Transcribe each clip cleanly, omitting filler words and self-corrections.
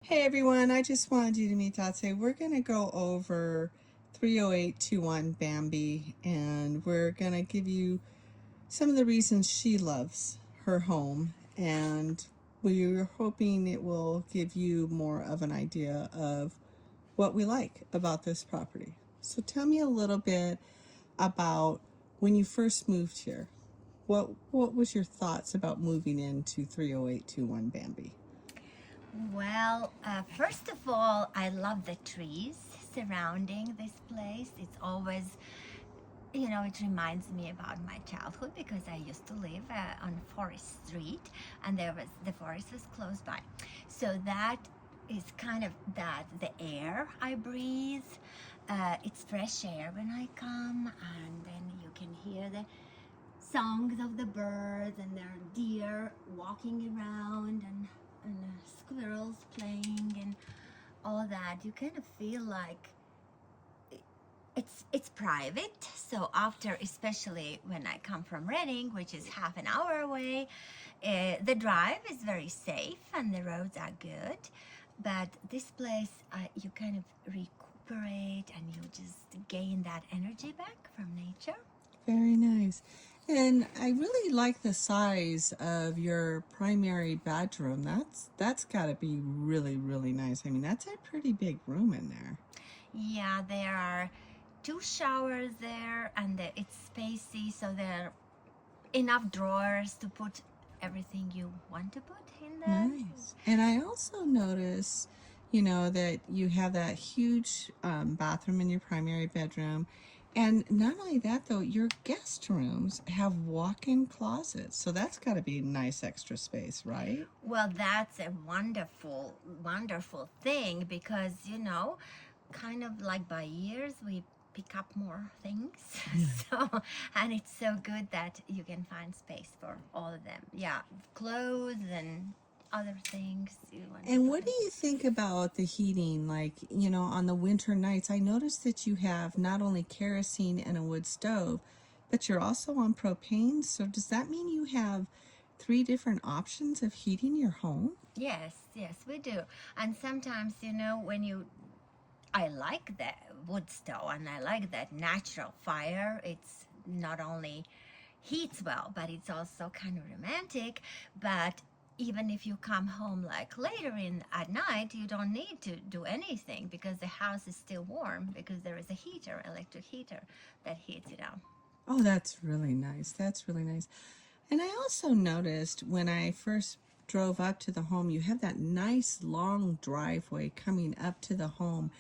Hey everyone, I just wanted you to meet today. We're going to go over 30821 Bambi, and we're going to give you some of the reasons she loves her home, and we're hoping it will give you more of an idea of what we like about this property. So tell me a little bit about when you first moved here. What was your thoughts about moving into 30821 Bambi? Well, first of all, I love the trees surrounding this place. It's always, it reminds me about my childhood because I used to live on Forest Street, and the forest was close by. So that is kind of the air I breathe. It's fresh air when I come, and then you can hear the songs of the birds, and there are deer walking around, and squirrels playing and all that. You kind of feel like it's private. So after, especially when I come from Reading, which is half an hour away, the drive is very safe and the roads are good. But this place, you kind of recuperate and you just gain that energy back from nature. Very nice. And I really like the size of your primary bedroom. That's got to be really, really nice. I mean, that's a pretty big room in there. Yeah, there are 2 showers there, and it's spacey, so there are enough drawers to put everything you want to put in there. Nice. And I also noticed, that you have that huge bathroom in your primary bedroom. And not only that, though, your guest rooms have walk-in closets. So that's got to be nice extra space, right? Well, that's a wonderful, wonderful thing because, kind of like by years, we pick up more things. So, and it's so good that you can find space for all of them. Yeah, clothes and other things you want. And what do you think about the heating? Like, on the winter nights, I noticed that you have not only kerosene and a wood stove, but you're also on propane. So does that mean you have 3 different options of heating your home? Yes, we do. And sometimes, I like the wood stove and I like that natural fire. It's not only heats well, but it's also kind of romantic. But even if you come home like later at night, you don't need to do anything because the house is still warm because there is a heater, electric heater that heats it up. Oh, that's really nice. That's really nice. And I also noticed when I first drove up to the home, you have that nice long driveway coming up to the home.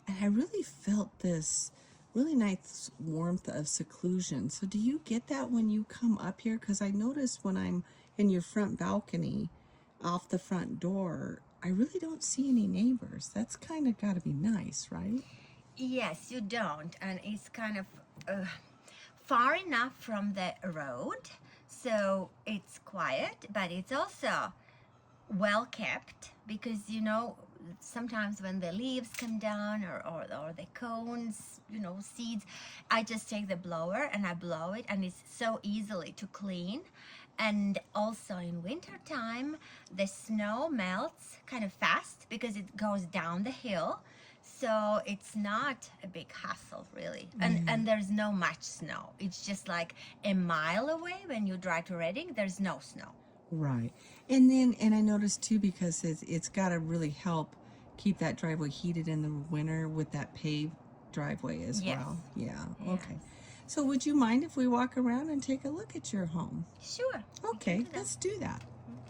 And I really felt this really nice warmth of seclusion. So do you get that when you come up here? Because I noticed when I'm in your front balcony off the front door, I really don't see any neighbors. That's kind of got to be nice, right? Yes, you don't. And it's kind of far enough from the road. So it's quiet, but it's also well kept because, sometimes when the leaves come down or the cones, seeds, I just take the blower and I blow it, and it's so easily to clean. And also in winter time, the snow melts kind of fast because it goes down the hill. So it's not a big hassle, really. And there's no much snow. It's just like a mile away when you drive to Reading, there's no snow. Right. And I noticed too, because it's got to really help keep that driveway heated in the winter with that paved driveway as well. Yeah. Okay. So would you mind if we walk around and take a look at your home? Sure. Okay, let's do that.